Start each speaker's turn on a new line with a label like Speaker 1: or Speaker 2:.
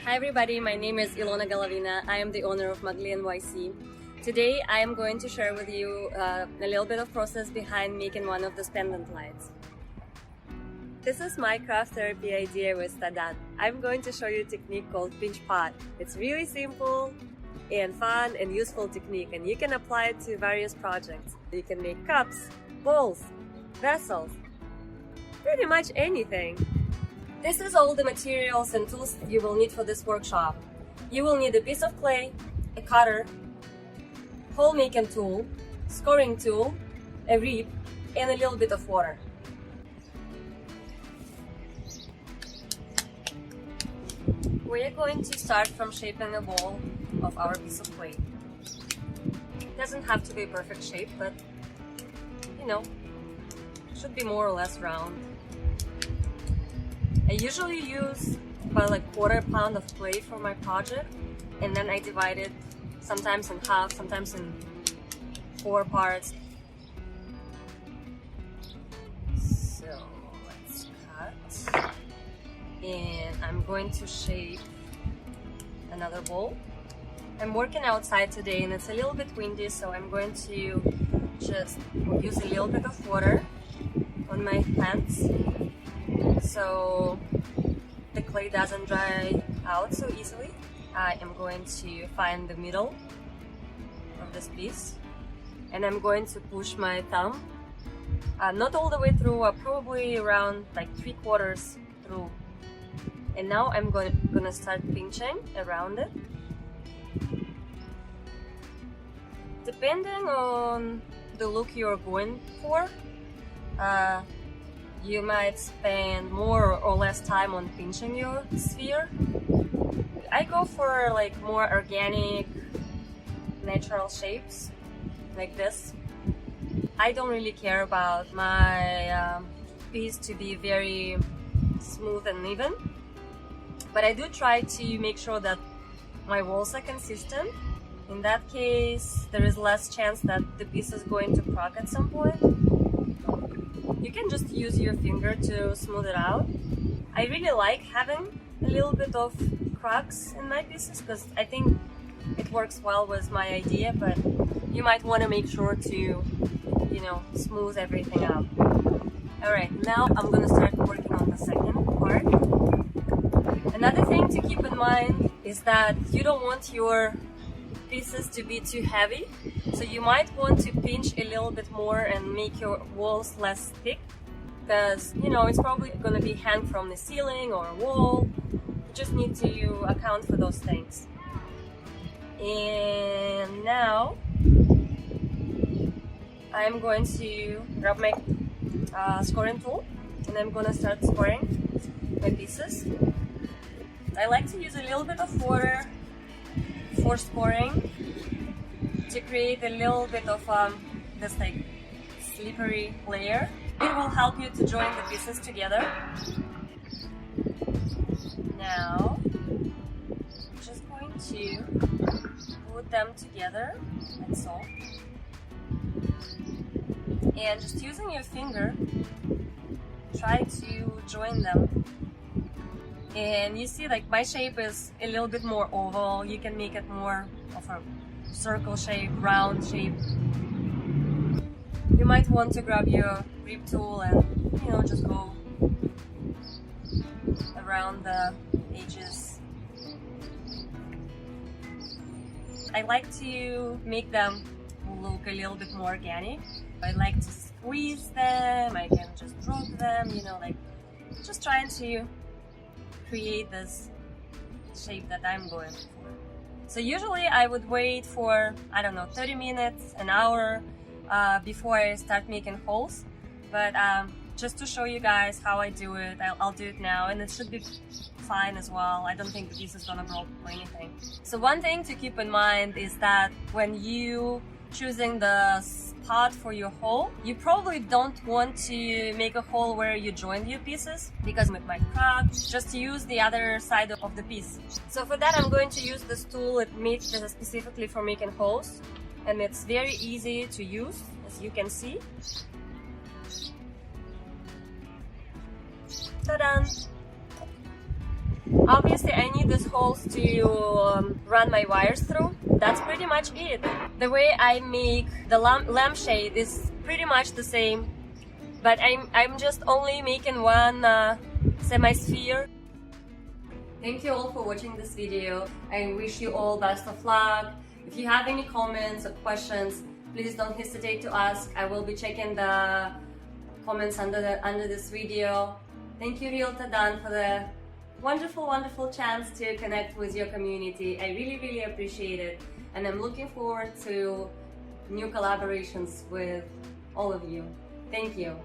Speaker 1: Hi everybody, my name is Ilona Golovina. I am the owner of Mugly NYC. Today I am going to share with you a little bit of process behind making one of those pendant lights. This is my craft therapy idea with Tadan. I'm going to show you a technique called pinch pot. It's really simple and fun and useful technique, and you can apply it to various projects. You can make cups, bowls, vessels, pretty much anything. This is all the materials and tools you will need for this workshop. You will need a piece of clay, a cutter, hole making tool, scoring tool, a rib, and a little bit of water. We are going to start from shaping a bowl of our piece of clay. It doesn't have to be a perfect shape, but should be more or less round. I usually use about like quarter pound of clay for my project, and then I divide it sometimes in half, sometimes in 4 parts. So let's cut, and I'm going to shape another bowl. I'm working outside today and it's a little bit windy, so I'm going to just use a little bit of water on my hands so the clay doesn't dry out so easily. I am going to find the middle of this piece, and I'm going to push my thumb not all the way through, probably around like 3/4 through, and now I'm gonna start pinching around it. Depending on the look you're going for, you might spend more or less time on pinching your sphere. I go for like more organic, natural shapes like this. I don't really care about my piece to be very smooth and even, but I do try to make sure that my walls are consistent. In that case, there is less chance that the piece is going to crack at some point. You can just use your finger to smooth it out. I really like having a little bit of cracks in my pieces because I think it works well with my idea, but you might want to make sure to, smooth everything out. Alright, now I'm gonna start working on the second part. Another thing to keep in mind is that you don't want your pieces to be too heavy, so you might want to pinch a little bit more and make your walls less thick, because it's probably going to be hang from the ceiling or a wall. You just need to account for those things. And now I'm going to grab my scoring tool, and I'm going to start scoring my pieces. I like to use a little bit of water for scoring to create a little bit of this like slippery layer. It will help you to join the pieces together. Now I'm just going to put them together like so, and just using your finger try to join them. And you see, like, my shape is a little bit more oval. You can make it more of a circle shape, round shape. You might want to grab your rib tool and just go around the edges. I like to make them look a little bit more organic. I like to squeeze them, I can just drop them, like just trying to create this shape that I'm going for. So usually I would wait for, 30 minutes, an hour before I start making holes. But just to show you guys how I do it, I'll do it now, and it should be fine as well. I don't think the piece is gonna break or anything. So one thing to keep in mind is that when you choosing the spot for your hole, you probably don't want to make a hole where you join your pieces because it might crack. Just use the other side of the piece. So for that I'm going to use this tool. It made specifically for making holes, and it's very easy to use, as you can see. Ta-da! Obviously, I need these holes to run my wires through. That's pretty much it. The way I make the lampshade is pretty much the same, but I'm just only making one semi-sphere. Thank you all for watching this video. I wish you all best of luck. If you have any comments or questions, please don't hesitate to ask. I will be checking the comments under this video. Thank you, Realtor Dan, for the wonderful chance to connect with your community. I really appreciate it, and I'm looking forward to new collaborations with all of you. Thank you.